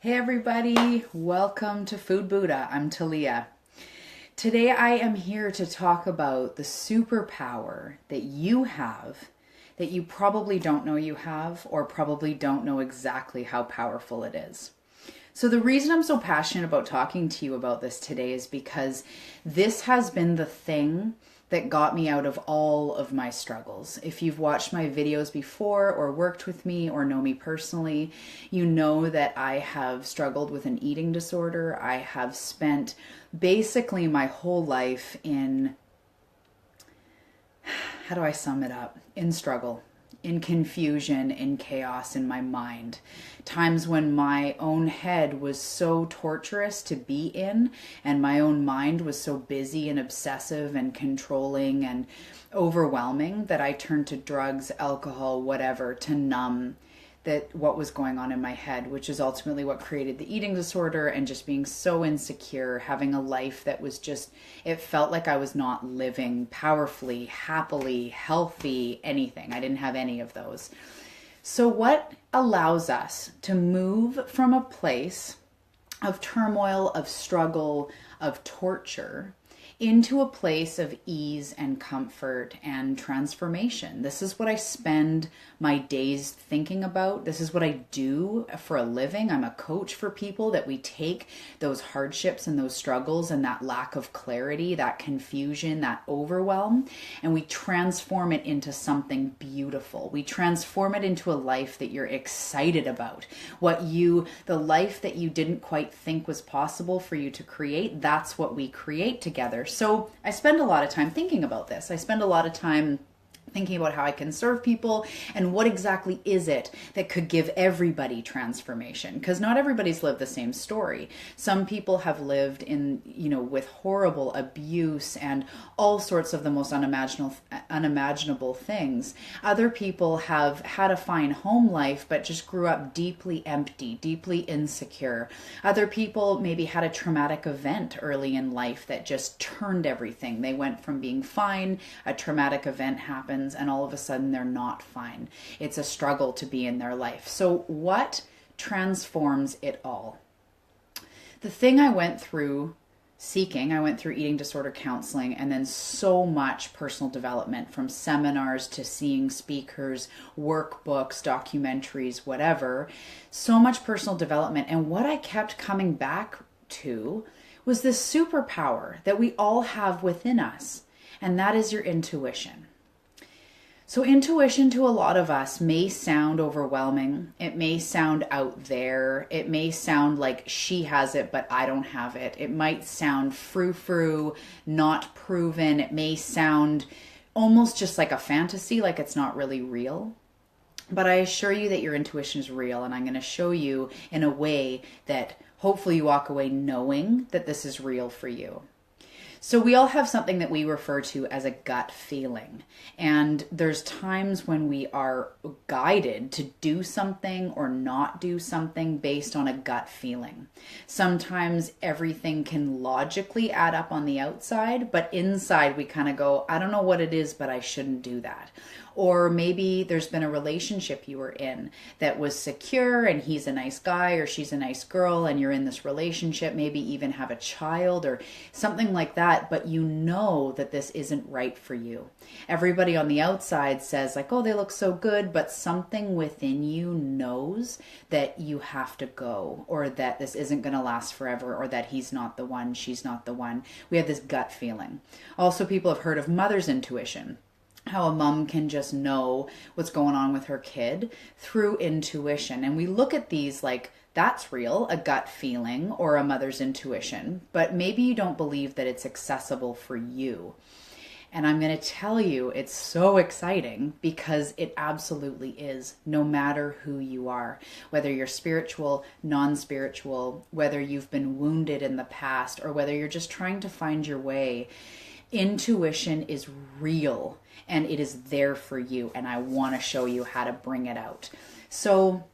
Hey everybody, welcome to Food Buddha. I'm Talia. Today I am here to talk about the superpower that you have that you probably don't know you have, or probably don't know exactly how powerful it is. So the reason I'm so passionate about talking to you about this today is because this has been the thing that got me out of all of my struggles. If you've watched my videos before or worked with me or know me personally, you know that I have struggled with an eating disorder. I have spent basically my whole life in, how do I sum it up? In struggle, in confusion, in chaos in my mind. Times when my own head was so torturous to be in, and my own mind was so busy and obsessive and controlling and overwhelming that I turned to drugs, alcohol, whatever, to numb that what was going on in my head, which is ultimately what created the eating disorder, and just being so insecure, having a life that was just, it felt like I was not living powerfully, happily, healthy, anything. I didn't have any of those. So what allows us to move from a place of turmoil, of struggle, of torture, into a place of ease and comfort and transformation? This is what I spend my days thinking about. This is what I do for a living. I'm a coach for people, that we take those hardships and those struggles and that lack of clarity, that confusion, that overwhelm, and we transform it into something beautiful. We transform it into a life that you're excited about. The life that you didn't quite think was possible for you to create, that's what we create together. So I spend a lot of time thinking about this. I spend a lot of time thinking about how I can serve people and what exactly is it that could give everybody transformation, because not everybody's lived the same story. Some people have lived in, with horrible abuse and all sorts of the most unimaginable things. Other people have had a fine home life but just grew up deeply empty, deeply insecure. Other people maybe had a traumatic event early in life that just turned everything. They went from being fine, a traumatic event happens, and all of a sudden they're not fine. It's a struggle to be in their life. So what transforms it all? The thing I went through eating disorder counseling, and then so much personal development, from seminars to seeing speakers, workbooks, documentaries, whatever, so much personal development. And what I kept coming back to was this superpower that we all have within us, and that is your intuition. So intuition to a lot of us may sound overwhelming. It may sound out there. It may sound like she has it, but I don't have it. It might sound frou-frou, not proven. It may sound almost just like a fantasy, like it's not really real. But I assure you that your intuition is real, and I'm going to show you in a way that hopefully you walk away knowing that this is real for you. So we all have something that we refer to as a gut feeling. And there's times when we are guided to do something or not do something based on a gut feeling. Sometimes everything can logically add up on the outside, but inside we kind of go, I don't know what it is, but I shouldn't do that. Or maybe there's been a relationship you were in that was secure, and he's a nice guy or she's a nice girl, and you're in this relationship, maybe even have a child or something like that, but you know that this isn't right for you. Everybody on the outside says like, oh, they look so good, but something within you knows that you have to go, or that this isn't going to last forever, or that he's not the one, she's not the one. We have this gut feeling. Also, people have heard of mother's intuition. How a mom can just know what's going on with her kid through intuition. And we look at these like, that's real, a gut feeling or a mother's intuition, but maybe you don't believe that it's accessible for you. And I'm going to tell you, it's so exciting, because it absolutely is, no matter who you are, whether you're spiritual, non-spiritual, whether you've been wounded in the past, or whether you're just trying to find your way. Intuition is real, and it is there for you, and I want to show you how to bring it out. So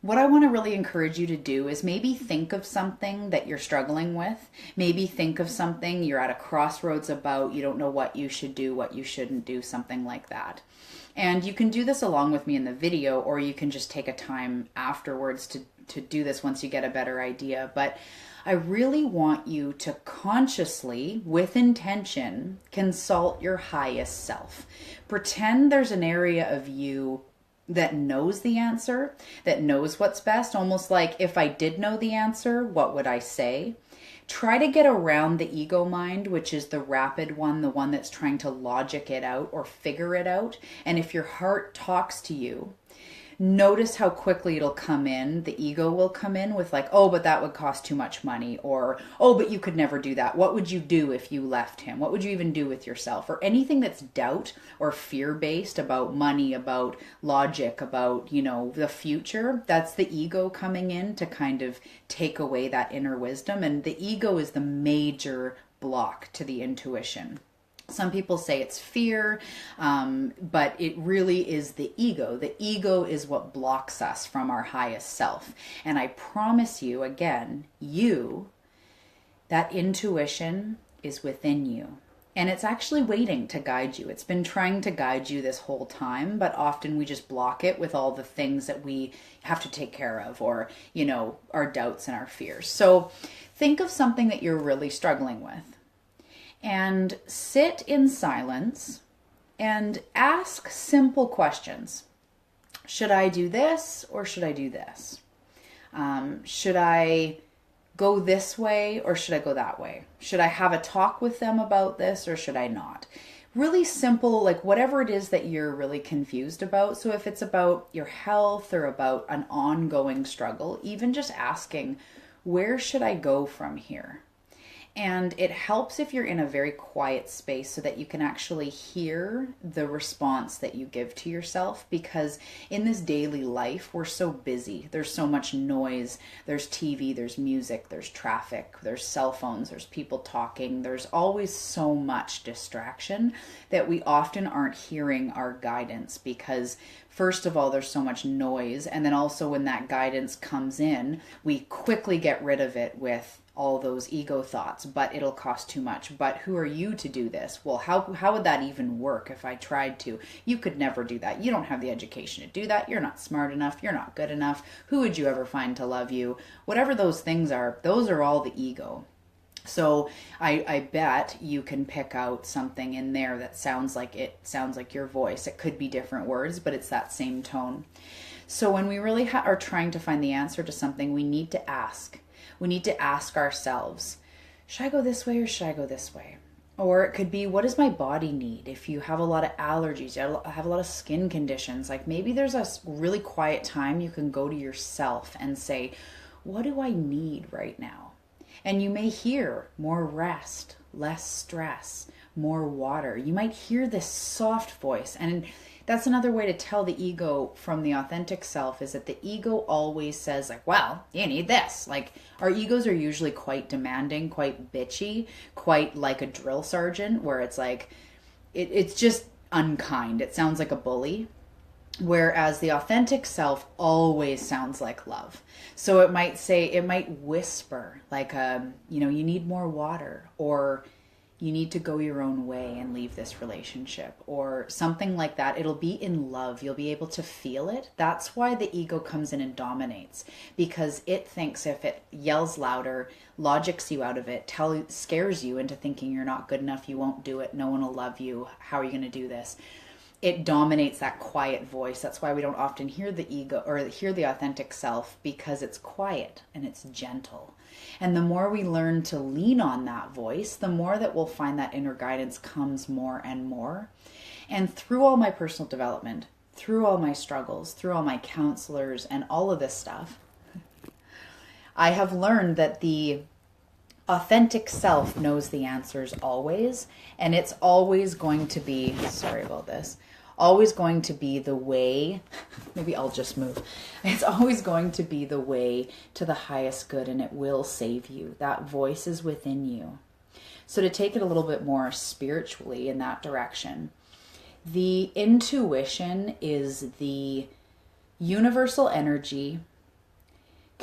what I want to really encourage you to do is maybe think of something that you're struggling with. Maybe think of something you're at a crossroads about. You don't know what you should do, what you shouldn't do, something like that. And you can do this along with me in the video, or you can just take a time afterwards to do this once you get a better idea. But I really want you to consciously, with intention, consult your highest self. Pretend there's an area of you that knows the answer, that knows what's best, almost like if I did know the answer, what would I say? Try to get around the ego mind, which is the rapid one, the one that's trying to logic it out or figure it out. And if your heart talks to you, notice how quickly it'll come in. The ego will come in with like, oh, but that would cost too much money, or, oh, but you could never do that. What would you do if you left him? What would you even do with yourself? Or anything that's doubt or fear-based about money, about logic, about, the future. That's the ego coming in to kind of take away that inner wisdom. And the ego is the major block to the intuition. Some people say it's fear, but it really is the ego. The ego is what blocks us from our highest self. And I promise you, again, that intuition is within you. And it's actually waiting to guide you. It's been trying to guide you this whole time, but often we just block it with all the things that we have to take care of, or, our doubts and our fears. So think of something that you're really struggling with. And sit in silence and ask simple questions. Should I do this or should I do this? Should I go this way or should I go that way? Should I have a talk with them about this or should I not? Really simple, like whatever it is that you're really confused about. So if it's about your health or about an ongoing struggle, even just asking, where should I go from here? And it helps if you're in a very quiet space so that you can actually hear the response that you give to yourself, because in this daily life, we're so busy. There's so much noise. There's TV, there's music, there's traffic, there's cell phones, there's people talking. There's always so much distraction that we often aren't hearing our guidance because first of all, there's so much noise. And then also when that guidance comes in, we quickly get rid of it with all those ego thoughts, but it'll cost too much. But who are you to do this? Well, how would that even work if I tried to? You could never do that. You don't have the education to do that. You're not smart enough. You're not good enough. Who would you ever find to love you? Whatever those things are, those are all the ego. So I bet you can pick out something in there that sounds like your voice. It could be different words, but it's that same tone. So when we really are trying to find the answer to something, we need to ask. We need to ask ourselves, should I go this way or should I go this way? Or it could be, what does my body need? If you have a lot of allergies, you have a lot of skin conditions, like maybe there's a really quiet time you can go to yourself and say, what do I need right now? And you may hear more rest, less stress, more water. You might hear this soft voice. And that's another way to tell the ego from the authentic self, is that the ego always says like, well, you need this. Like our egos are usually quite demanding, quite bitchy, quite like a drill sergeant, where it's like, it's just unkind. It sounds like a bully. Whereas the authentic self always sounds like love. So it might whisper like, you need more water, or you need to go your own way and leave this relationship, or something like that. It'll be in love. You'll be able to feel it. That's why the ego comes in and dominates, because it thinks if it yells louder, logics you out of it, scares you into thinking you're not good enough, you won't do it, no one will love you, how are you going to do this? It dominates that quiet voice. That's why we don't often hear the ego or hear the authentic self, because it's quiet and it's gentle. And the more we learn to lean on that voice, the more that we'll find that inner guidance comes more and more. And through all my personal development, through all my struggles, through all my counselors and all of this stuff, I have learned that the authentic self knows the answers always, and it's always going to be, sorry about this, always going to be the way, maybe I'll just move. It's always going to be the way to the highest good, and it will save you. That voice is within you. So to take it a little bit more spiritually in that direction, the intuition is the universal energy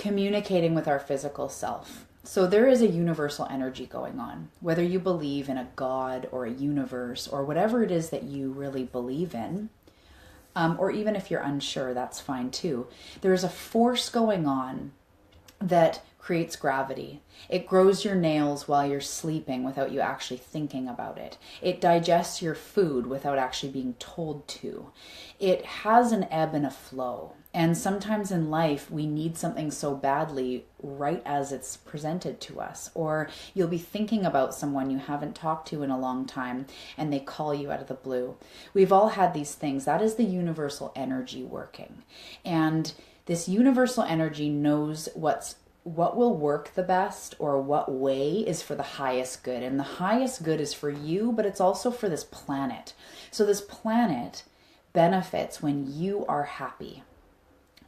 communicating with our physical self. So there is a universal energy going on, whether you believe in a God or a universe or whatever it is that you really believe in, or even if you're unsure, that's fine too. There is a force going on that creates gravity. It grows your nails while you're sleeping without you actually thinking about it. It digests your food without actually being told to. It has an ebb and a flow. And sometimes in life, we need something so badly right as it's presented to us. Or you'll be thinking about someone you haven't talked to in a long time and they call you out of the blue. We've all had these things. That is the universal energy working. And this universal energy knows what will work the best or what way is for the highest good. And the highest good is for you, but it's also for this planet. So this planet benefits when you are happy,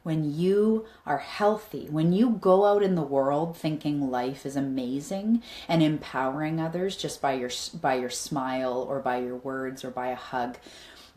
when you are healthy, when you go out in the world thinking life is amazing and empowering others just by your smile or by your words or by a hug.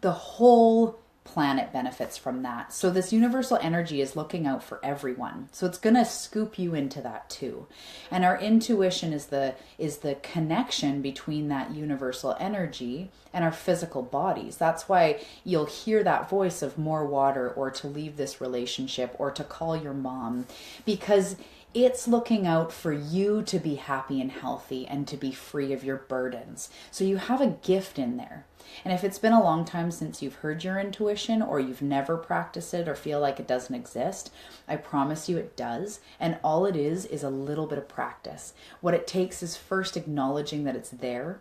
The whole planet benefits from that. So this universal energy is looking out for everyone. So it's going to scoop you into that too. And our intuition is the connection between that universal energy and our physical bodies. That's why you'll hear that voice of more water or to leave this relationship or to call your mom, because it's looking out for you to be happy and healthy and to be free of your burdens. So you have a gift in there. And if it's been a long time since you've heard your intuition or you've never practiced it or feel like it doesn't exist, I promise you it does. And all it is a little bit of practice. What it takes is first acknowledging that it's there,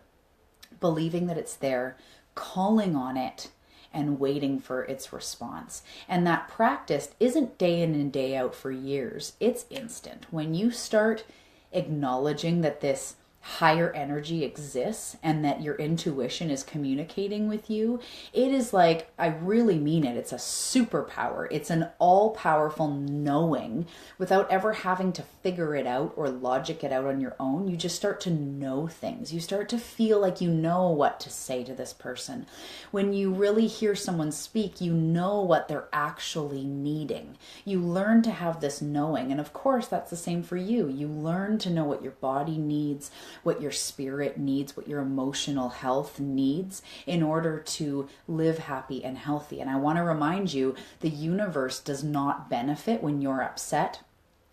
believing that it's there, calling on it, and waiting for its response. And that practice isn't day in and day out for years. It's instant. When you start acknowledging that this higher energy exists and that your intuition is communicating with you, it is like, I really mean it, it's a superpower. It's an all-powerful knowing without ever having to figure it out or logic it out on your own. You just start to know things. You start to feel like you know what to say to this person. When you really hear someone speak, you know what they're actually needing. You learn to have this knowing. And of course, that's the same for you. You learn to know what your body needs, what your spirit needs, what your emotional health needs in order to live happy and healthy. And I want to remind you, the universe does not benefit when you're upset,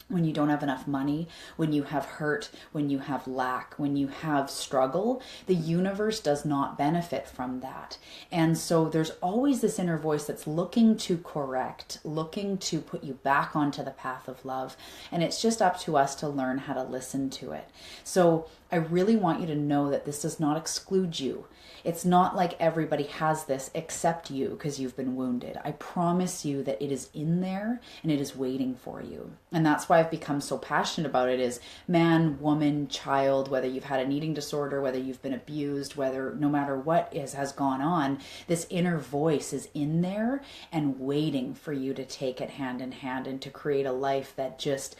when you don't have enough money, when you have hurt, when you have lack, when you have struggle. The universe does not benefit from that. And so there's always this inner voice that's looking to correct, looking to put you back onto the path of love. And it's just up to us to learn how to listen to it. So I really want you to know that this does not exclude you. It's not like everybody has this except you because you've been wounded. I promise you that it is in there and it is waiting for you. And that's why I've become so passionate about it, is man, woman, child, whether you've had an eating disorder, whether you've been abused, whether no matter what has gone on, this inner voice is in there and waiting for you to take it hand in hand and to create a life that just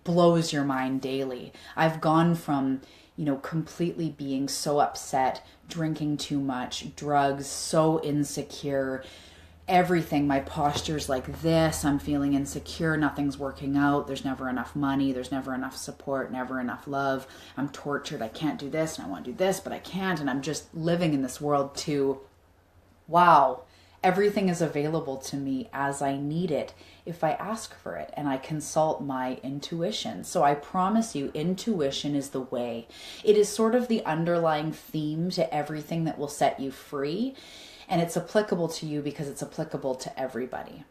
blows your mind daily. I've gone from completely being so upset, drinking too much, drugs, so insecure, everything. My posture's like this. I'm feeling insecure. Nothing's working out. There's never enough money. There's never enough support, never enough love. I'm tortured. I can't do this and I want to do this, but I can't. And I'm just living in this world to, wow, everything is available to me as I need it if I ask for it and I consult my intuition. So I promise you, intuition is the way. It is sort of the underlying theme to everything that will set you free. And it's applicable to you because it's applicable to everybody.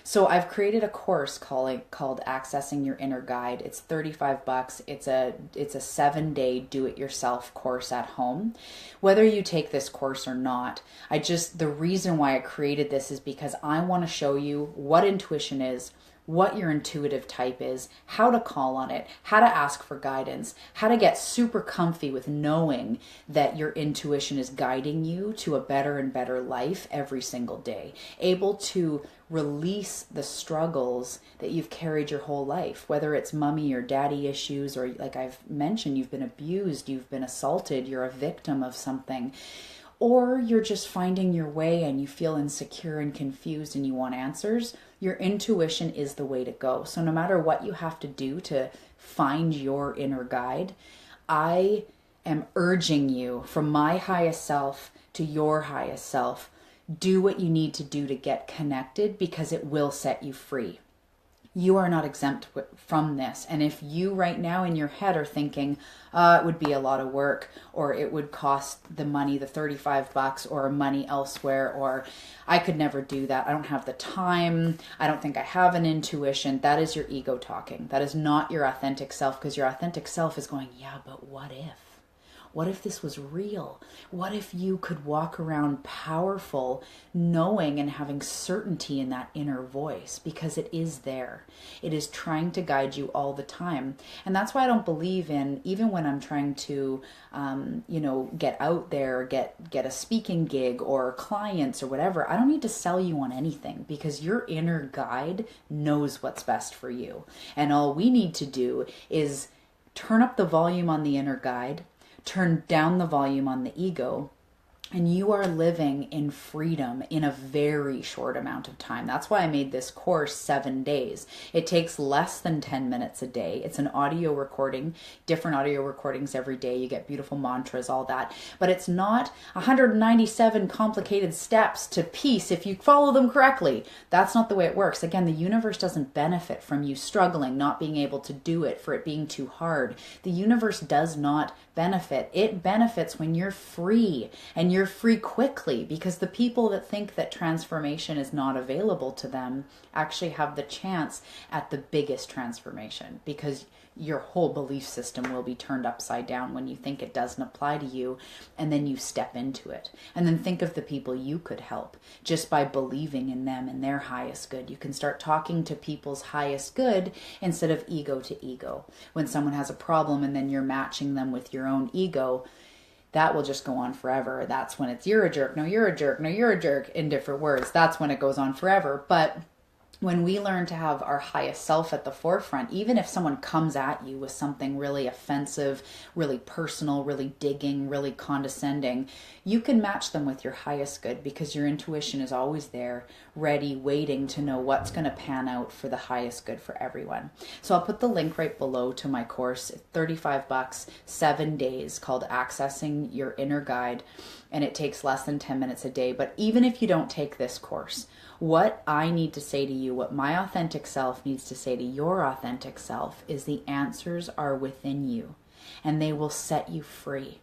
So I've created a course called Accessing Your Inner Guide. It's $35. It's a 7-day do-it-yourself course at home. Whether you take this course or not, the reason why I created this is because I want to show you what intuition is, what your intuitive type is, how to call on it, how to ask for guidance, how to get super comfy with knowing that your intuition is guiding you to a better and better life every single day. Able to release the struggles that you've carried your whole life, whether it's mommy or daddy issues, or like I've mentioned, you've been abused, you've been assaulted, you're a victim of something. or you're just finding your way and you feel insecure and confused and you want answers, your intuition is the way to go. So no matter what you have to do to find your inner guide, I am urging you from my highest self to your highest self, do what you need to do to get connected, because it will set you free. You are not exempt from this. And if you right now in your head are thinking, it would be a lot of work, or it would cost the money, the $35, or money elsewhere, or I could never do that, I don't have the time, I don't think I have an intuition, that is your ego talking. That is not your authentic self, because your authentic self is going, yeah, but what if? What if this was real? What if you could walk around powerful, knowing and having certainty in that inner voice? Because it is there. It is trying to guide you all the time. And that's why I don't believe in, even when I'm trying to, get out there, get a speaking gig or clients or whatever, I don't need to sell you on anything, because your inner guide knows what's best for you. And all we need to do is turn up the volume on the inner guide, turn down the volume on the ego, and you are living in freedom in a very short amount of time. That's why I made this course 7 days. It takes less than 10 minutes a day. It's an audio recording, different audio recordings every day. You get beautiful mantras, all that. But it's not 197 complicated steps to peace if you follow them correctly. That's not the way it works. Again, the universe doesn't benefit from you struggling, not being able to do it, for it being too hard. The universe does not benefit. It benefits when you're free, and you're free quickly, because the people that think that transformation is not available to them actually have the chance at the biggest transformation, because your whole belief system will be turned upside down when you think it doesn't apply to you, and then you step into it. And then think of the people you could help just by believing in them and their highest good. You can start talking to people's highest good instead of ego to ego. When someone has a problem and then you're matching them with your own ego, that will just go on forever. That's when it's you're a jerk, no you're a jerk, no you're a jerk, in different words. That's when it goes on forever. But when we learn to have our highest self at the forefront, even if someone comes at you with something really offensive, really personal, really digging, really condescending, you can match them with your highest good, because your intuition is always there, ready, waiting to know what's going to pan out for the highest good for everyone. So I'll put the link right below to my course, $35, 7 days, called Accessing Your Inner Guide. And it takes less than 10 minutes a day. But even if you don't take this course, what I need to say to you, what my authentic self needs to say to your authentic self, is the answers are within you, and they will set you free.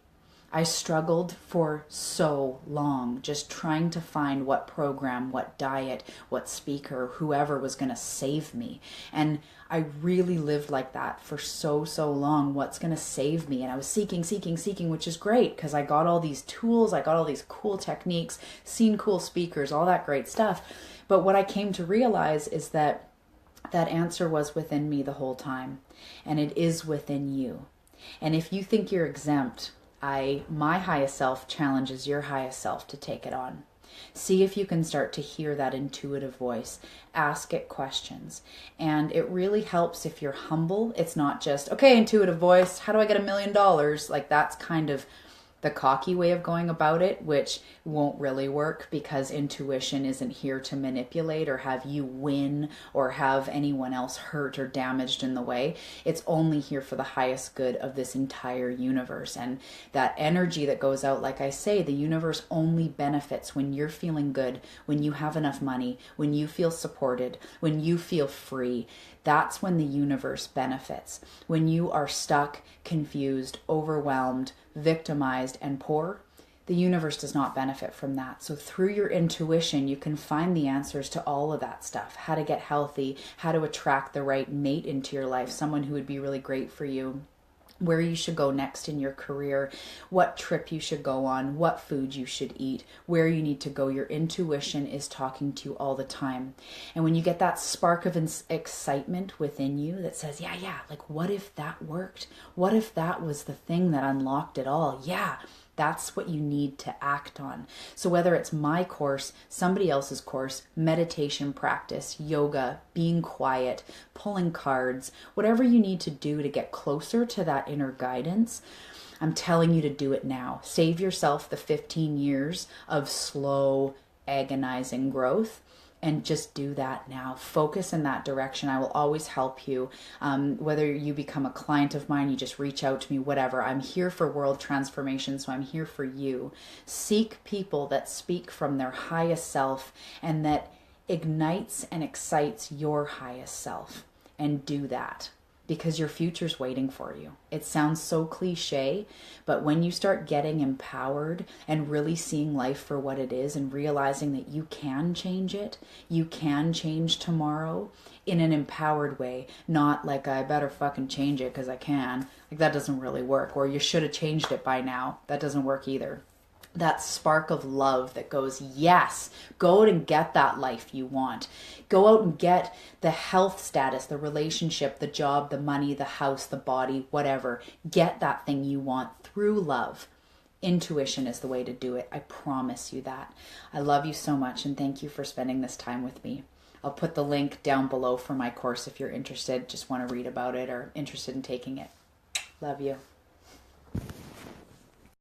I struggled for so long just trying to find what program, what diet, what speaker, whoever was going to save me. And I really lived like that for so long. What's going to save me? And I was seeking, which is great, because I got all these tools, I got all these cool techniques, seen cool speakers, all that great stuff. But what I came to realize is that that answer was within me the whole time, and it is within you. And if you think you're exempt, my highest self challenges your highest self to take it on. See if you can start to hear that intuitive voice. Ask it questions. And it really helps if you're humble. It's not just, okay, intuitive voice, how do I get $1 million? Like, that's kind of the cocky way of going about it, which won't really work, because intuition isn't here to manipulate or have you win or have anyone else hurt or damaged in the way. It's only here for the highest good of this entire universe. And that energy that goes out, like I say, the universe only benefits when you're feeling good, when you have enough money, when you feel supported, when you feel free. That's when the universe benefits. When you are stuck, confused, overwhelmed, victimized, and poor, the universe does not benefit from that. So through your intuition, you can find the answers to all of that stuff. How to get healthy, how to attract the right mate into your life, someone who would be really great for you, where you should go next in your career, what trip you should go on, what food you should eat, where you need to go. Your intuition is talking to you all the time. And when you get that spark of excitement within you that says, yeah, like what if that worked? What if that was the thing that unlocked it all? Yeah, That's what you need to act on. So whether it's my course, somebody else's course, meditation practice, yoga, being quiet, pulling cards, whatever you need to do to get closer to that inner guidance, I'm telling you to do it now. Save yourself the 15 years of slow, agonizing growth and just do that now. Focus in that direction. I will always help you. Whether you become a client of mine, you just reach out to me, whatever. I'm here for world transformation, so I'm here for you. Seek people that speak from their highest self and that ignites and excites your highest self, and do that. Because your future's waiting for you. It sounds so cliche, but when you start getting empowered and really seeing life for what it is and realizing that you can change it, you can change tomorrow in an empowered way, not like I better fucking change it because I can. Like that doesn't really work. Or you should have changed it by now. That doesn't work either. That spark of love that goes, yes, go out and get that life you want. Go out and get the health status, the relationship, the job, the money, the house, the body, whatever. Get that thing you want through love. Intuition is the way to do it. I promise you that. I love you so much and thank you for spending this time with me. I'll put the link down below for my course if you're interested, just want to read about it or interested in taking it. Love you.